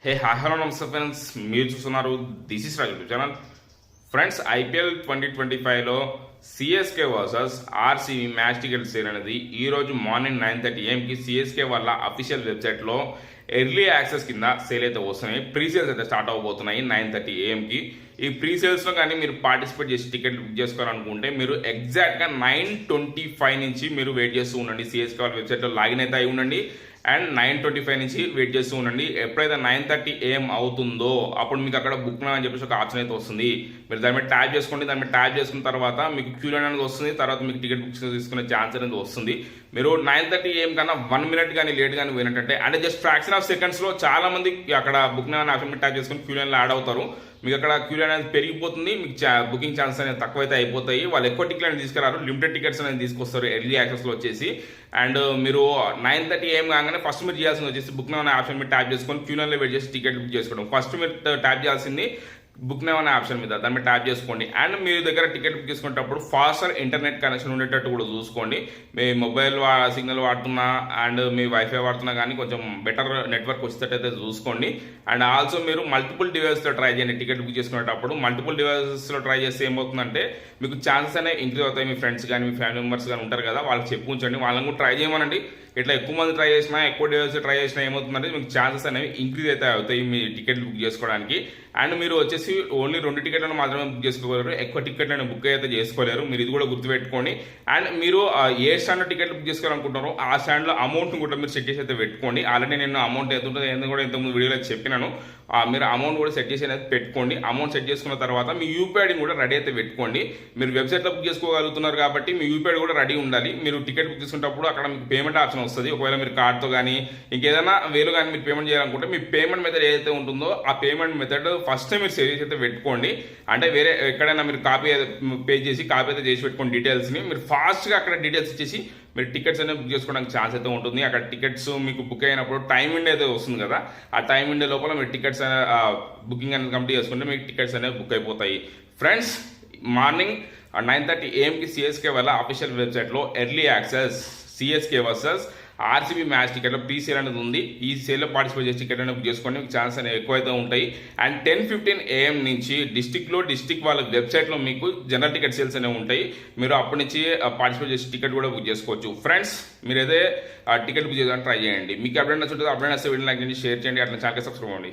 Hello నమస్తే friends, మీరు చూస్తున్నారు this is Raju channel. Friends, IPL 2025లో CSK versus RCB match ticket sale అనేది ఈరోజు మార్నింగ్ 9:30 AM సిఎస్కే వాళ్ళ అఫీషియల్ వెబ్సైట్లో ఎర్లీ యాక్సెస్ కింద సేల్ అయితే వస్తున్నాయి. ప్రీ సేల్స్ అయితే స్టార్ట్ అవబోతున్నాయి 9:30 AM. ఈ ప్రీ సేల్స్లో కానీ మీరు పార్టిసిపేట్ చేసి టికెట్ బుక్ చేసుకోవాలనుకుంటే మీరు ఎగ్జాక్ట్గా 9:25 నుంచి మీరు వెయిట్ చేస్తూ ఉండండి. సిఎస్కే వాళ్ళ వెబ్సైట్లో లాగిన్ అయితే అయి ఉండండి అండ్ 9:25 నుంచి వెయిట్ చేస్తూ ఉండండి. ఎప్పుడైతే 9:30 AM అవుతుందో అప్పుడు మీకు అక్కడ బుక్ అని చెప్పేసి ఒక ఆప్షన్ అయితే వస్తుంది. మీరు దాని మీద ట్యాప్ చేసుకోండి. దాని మీద ట్యాప్ చేసుకున్న తర్వాత మీకు క్యూ లైన్ అనేది వస్తుంది. తర్వాత మీకు టికెట్ బుక్ తీసుకునే ఛాన్స్ అనేది వస్తుంది. మీరు 9:30 AM కన్నా 1 minute కానీ లేట్ కానీ పోయినట్టంటే అంటే జస్ట్ ఫ్రాక్షన్ ఆఫ్ సెకండ్స్లో చాలా మంది అక్కడ బుక్ అని ఆప్షన్ మీద ట్యాప్ చేసుకుని క్యూ లైన్లో యాడ్ అవుతారు. మీకు అక్కడ క్యూ లైన్ అనేది పెరిగిపోతుంది. మీకు బుకింగ్ ఛాన్స్ అనేది తక్కువైతే అయిపోతాయి. వాళ్ళు ఎక్కువ టికెట్ అనేది తీసుకురారు, లిమిటెడ్ టికెట్స్ అనేది తీసుకొస్తారు ఎర్లీ యాక్సెస్లో వచ్చేసి. అండ్ మీరు 9:30 AM కాగానే ఫస్ట్ మీరు చేయాల్సింది వచ్చేసి బుక్ అనే ఆప్షన్ మీద ట్యాప్ చేసుకొని క్యూ లైన్లో వెయిట్ చేసి టికెట్ బుక్ చేసుకోవడం. ఫస్ట్ మీరు ట్యాప్ చేయాల్సింది బుక్ నౌ అనే ఆప్షన్ మీద, దాని మీద ట్యాప్ చేసుకోండి. అండ్ మీ దగ్గర టికెట్ బుక్ చేసుకునేటప్పుడు ఫాస్టర్ ఇంటర్నెట్ కనెక్షన్ ఉండేటట్టు కూడా చూసుకోండి. మీ మొబైల్ సిగ్నల్ వాడుతున్నా అండ్ మీ వైఫై వాడుతున్నా కానీ కొంచెం బెటర్ నెట్వర్క్ వచ్చేటట్టయితే చూసుకోండి. అండ్ ఆల్సో మీరు మల్టిపుల్ డివైస్లో ట్రై చేయండి. టికెట్ బుక్ చేసుకునేటప్పుడు మల్టిపుల్ డివైసెస్లో ట్రై చేస్తే ఏమవుతుందంటే మీకు ఛాన్సెస్ అనేవి ఇంక్రీజ్ అవుతాయి. మీ ఫ్రెండ్స్ కానీ మీ ఫ్యామిలీ మెంబర్స్ కానీ ఉంటారు కదా, వాళ్ళకి చెప్పు ఉంచండి, వాళ్ళని కూడా ట్రై చేయమనండి. ఇట్లా ఎక్కువ మంది ట్రై చేసినా ఎక్కువ డివైస్ ట్రై చేసినా ఏమవుతుందంటే మీకు ఛాన్సెస్ అనేవి ఇంక్రీజ్ అయితే అవుతాయి మీ టికెట్ బుక్ చేసుకోవడానికి. అండ్ మీరు వచ్చేసి ఓన్లీ 2 టికెట్లను మాత్రమే బుక్ చేసుకోగలరు, ఎక్కువ టికెట్లను బుక్ అయితే చేసుకోలేరు. మీరు ఇది కూడా గుర్తుపెట్టుకోండి. అండ్ మీరు ఏ స్టాండ్లో టికెట్ బుక్ చేసుకోవాలనుకుంటారో ఆ స్టాండ్లో అమౌంట్ని కూడా మీరు సెట్ చేసి అయితే పెట్టుకోండి. ఆల్రెడీ నేను అమౌంట్ ఎంత ఉంటుంది ఏంటో కూడా ఇంతకుముందు వీడియోలో చెప్పినాను. మీరు అమౌంట్ కూడా సెట్ చేసి అనేది పెట్టుకోండి. అమౌంట్ సెట్ చేసుకున్న తర్వాత మీ యూపీఐడిని కూడా రెడీ అయితే పెట్టుకోండి. మీరు వెబ్సైట్లో బుక్ చేసుకోగలుగుతున్నారు కాబట్టి మీ యూపీఐడి కూడా రెడీ ఉండాలి. మీరు టికెట్ బుక్ చేసుకున్నప్పుడు అక్కడ మీకు పేమెంట్ ఆప్షన్ వస్తుంది. ఒకవేళ మీరు కార్డ్తో కానీ ఇంకేదైనా వేలు కానీ మీరు పేమెంట్ చేయాలనుకుంటే మీ పేమెంట్ మెథడ్ ఏదైతే ఉంటుందో ఆ పేమెంట్ మెథడ్ ఫస్ట్ మీరు సేవ్ చేసి అయితే పెట్టుకోండి. అంటే వేరే ఎక్కడైనా మీరు కాపీ పే చేసి కాపీ అయితే చేసి పెట్టుకోండి. డీటెయిల్స్ని మీరు ఫాస్ట్గా అక్కడ డీటెయిల్స్ ఇచ్చేసి మీరు టికెట్స్ అనేవి బుక్ చేసుకోవడానికి ఛాన్స్ అయితే ఉంటుంది. అక్కడ టికెట్స్ మీకు బుక్ అయినప్పుడు టైం విండో అయితే వస్తుంది కదా, ఆ టైం విండో లోపల మీరు టికెట్స్ బుకింగ్ అనేది కంప్లీట్ చేసుకుంటే మీకు టికెట్స్ అనేవి బుక్ అయిపోతాయి. ఫ్రెండ్స్, మార్నింగ్ 9:30 AM సిఎస్కే వల్ల అఫీషియల్ వెబ్సైట్లో early access CSK versus RCB match టికెట్లో ప్రీ సేల్ అనేది ఉంది. ఈ సేల్లో పార్టిసిపేట్ చేసి టికెట్ అనేది బుక్ చేసుకోండి, మీకు ఛాన్స్ అనేవి ఎక్కువైతే ఉంటాయి. అండ్ 10:15 AM నుంచి డిస్టిక్ వాళ్ళ వెబ్సైట్లో మీకు జనరల్ టికెట్ సేల్స్ అనేవి ఉంటాయి. మీరు అప్పటి నుంచి పార్టిసిపేట్ చేసి టికెట్ కూడా బుక్ చేసుకోవచ్చు. ఫ్రెండ్స్, మీరు అయితే టికెట్ బుక్ చేయడానికి ట్రై చేయండి. మీకు అప్డేట్ నచ్చుంటుంది, అప్డేట్ నచ్చితే వీడియో లైక్ చేయండి, షేర్ చేయండి, అట్లా ఛానల్కి సబ్స్క్రైబ్ అవ్వండి.